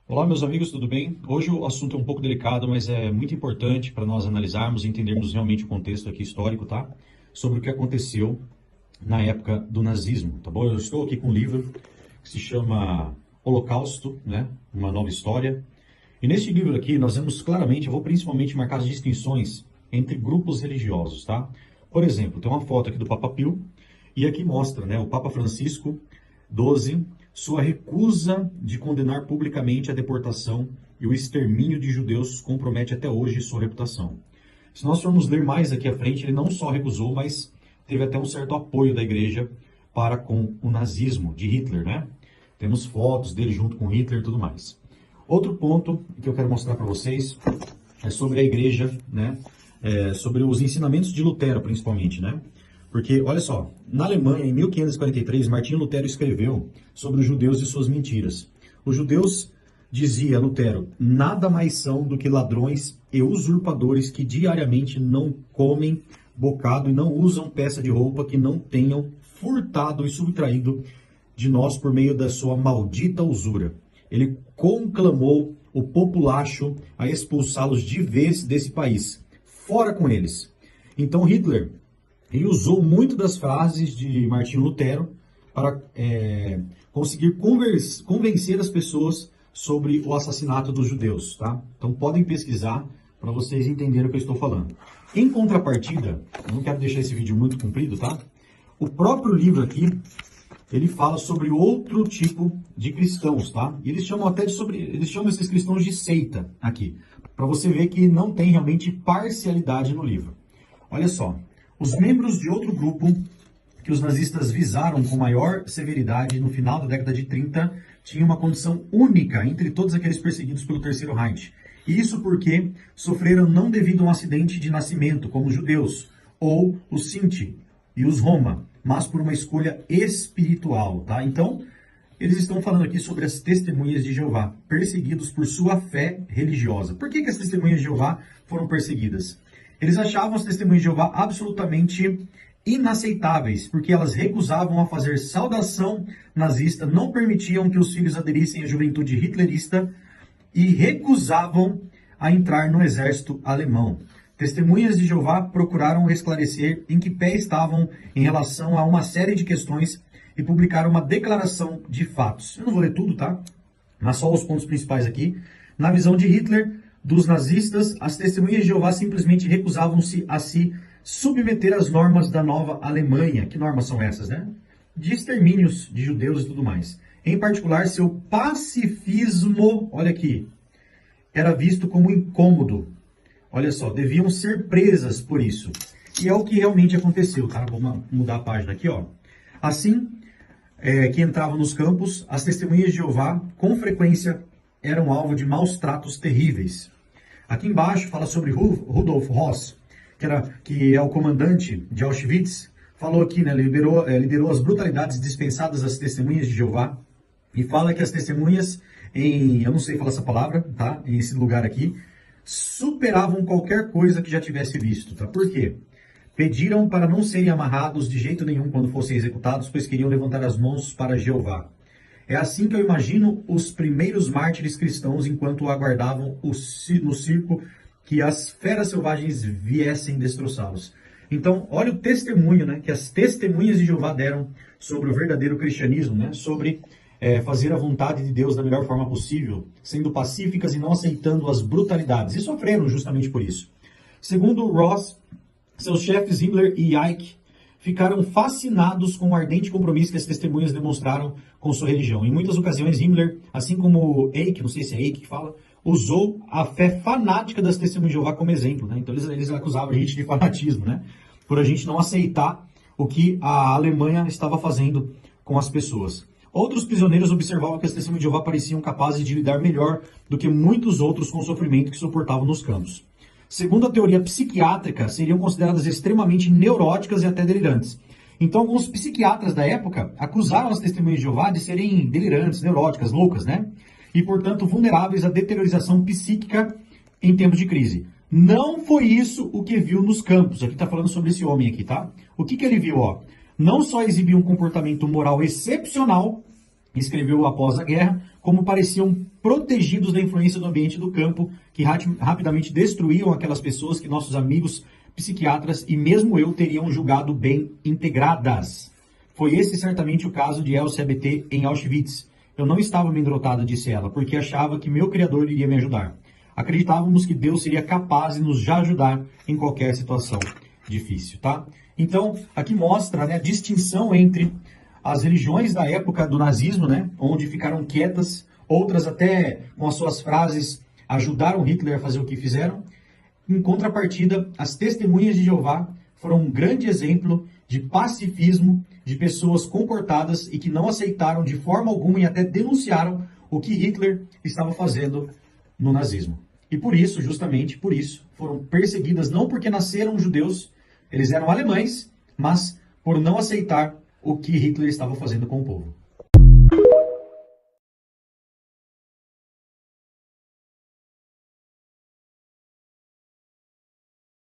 Olá, meus amigos, tudo bem? Hoje o assunto é um pouco delicado, mas é muito importante para nós analisarmos e entendermos realmente o contexto aqui histórico, tá? Sobre o que aconteceu na época do nazismo, tá bom? Eu estou aqui com um livro que se chama Holocausto, né? Uma nova história. E neste livro aqui nós vemos claramente, eu vou principalmente marcar as distinções entre grupos religiosos, tá? Por exemplo, tem uma foto aqui do Papa Pio e aqui mostra, né, o Papa Francisco XII, sua recusa de condenar publicamente a deportação e o extermínio de judeus compromete até hoje sua reputação. Se nós formos ler mais aqui à frente, ele não só recusou, mas teve até um certo apoio da igreja para com o nazismo de Hitler, né? Temos fotos dele junto com Hitler e tudo mais. Outro ponto que eu quero mostrar para vocês é sobre a igreja, né? Sobre os ensinamentos de Lutero, principalmente, né? Porque, olha só, na Alemanha, em 1543, Martinho Lutero escreveu sobre os judeus e suas mentiras. Os judeus, dizia Lutero, nada mais são do que ladrões e usurpadores que diariamente não comem bocado e não usam peça de roupa que não tenham furtado e subtraído de nós por meio da sua maldita usura. Ele conclamou o populacho a expulsá-los de vez desse país. Fora com eles. Então Hitler... ele usou muito das frases de Martinho Lutero para conseguir convencer as pessoas sobre o assassinato dos judeus, tá? Então podem pesquisar para vocês entenderem o que eu estou falando. Em contrapartida, eu não quero deixar esse vídeo muito comprido, tá? O próprio livro aqui, ele fala sobre outro tipo de cristãos, tá? E eles chamam eles chamam esses cristãos de seita aqui, para você ver que não tem realmente parcialidade no livro. Olha só. Os membros de outro grupo que os nazistas visaram com maior severidade no final da década de 30 tinham uma condição única entre todos aqueles perseguidos pelo Terceiro Reich. Isso porque sofreram não devido a um acidente de nascimento, como os judeus, ou os Sinti e os Roma, mas por uma escolha espiritual, tá? Então, eles estão falando aqui sobre as testemunhas de Jeová, perseguidos por sua fé religiosa. Por que as testemunhas de Jeová foram perseguidas? Eles achavam as testemunhas de Jeová absolutamente inaceitáveis, porque elas recusavam a fazer saudação nazista, não permitiam que os filhos aderissem à juventude hitlerista e recusavam a entrar no exército alemão. Testemunhas de Jeová procuraram esclarecer em que pé estavam em relação a uma série de questões e publicaram uma declaração de fatos. Eu não vou ler tudo, tá? Mas só os pontos principais aqui. Na visão de Hitler, dos nazistas, as testemunhas de Jeová simplesmente recusavam-se a se submeter às normas da nova Alemanha. Que normas são essas, né? De extermínios de judeus e tudo mais. Em particular, seu pacifismo, olha aqui, era visto como incômodo. Olha só, deviam ser presas por isso. E é o que realmente aconteceu, tá? Vamos mudar a página aqui, ó. Assim, que entravam nos campos, as testemunhas de Jeová, com frequência, eram alvo de maus tratos terríveis. Aqui embaixo fala sobre Rudolf Höss, que é o comandante de Auschwitz, falou aqui, né, liderou as brutalidades dispensadas às testemunhas de Jeová, e fala que as testemunhas, eu não sei falar essa palavra, tá, em esse lugar aqui, superavam qualquer coisa que já tivesse visto, tá? Por quê? Pediram para não serem amarrados de jeito nenhum quando fossem executados, pois queriam levantar as mãos para Jeová. É assim que eu imagino os primeiros mártires cristãos enquanto aguardavam no circo que as feras selvagens viessem destroçá-los. Então, olha o testemunho, né, que as testemunhas de Jeová deram sobre o verdadeiro cristianismo, né, sobre fazer a vontade de Deus da melhor forma possível, sendo pacíficas e não aceitando as brutalidades. E sofreram justamente por isso. Segundo Ross, seus chefes Himmler e Eich ficaram fascinados com o ardente compromisso que as testemunhas demonstraram com sua religião. Em muitas ocasiões, Himmler, assim como Eich, não sei se é Eich que fala, usou a fé fanática das testemunhas de Jeová como exemplo, né? Então eles acusavam a gente de fanatismo, né? Por a gente não aceitar o que a Alemanha estava fazendo com as pessoas. Outros prisioneiros observavam que as testemunhas de Jeová pareciam capazes de lidar melhor do que muitos outros com o sofrimento que suportavam nos campos. Segundo a teoria psiquiátrica, seriam consideradas extremamente neuróticas e até delirantes. Então, alguns psiquiatras da época acusaram as testemunhas de Jeová de serem delirantes, neuróticas, loucas, né? E, portanto, vulneráveis à deteriorização psíquica em tempos de crise. Não foi isso o que viu nos campos. Aqui está falando sobre esse homem aqui, tá? O que ele viu, ó? Não só exibiu um comportamento moral excepcional, escreveu após a guerra, como pareciam protegidos da influência do ambiente do campo, que rapidamente destruíam aquelas pessoas que nossos amigos psiquiatras e mesmo eu teriam julgado bem integradas. Foi esse certamente o caso de Elsa ABT em Auschwitz. Eu não estava amedrontada, disse ela, porque achava que meu Criador iria me ajudar. Acreditávamos que Deus seria capaz de nos ajudar em qualquer situação difícil, tá? Então, aqui mostra, né, a distinção entre as religiões da época do nazismo, né, onde ficaram quietas, outras até com as suas frases ajudaram Hitler a fazer o que fizeram. Em contrapartida, as testemunhas de Jeová foram um grande exemplo de pacifismo, de pessoas comportadas e que não aceitaram de forma alguma e até denunciaram o que Hitler estava fazendo no nazismo. E por isso, justamente por isso, foram perseguidas não porque nasceram judeus, eles eram alemães, mas por não aceitar o que Hitler estava fazendo com o povo.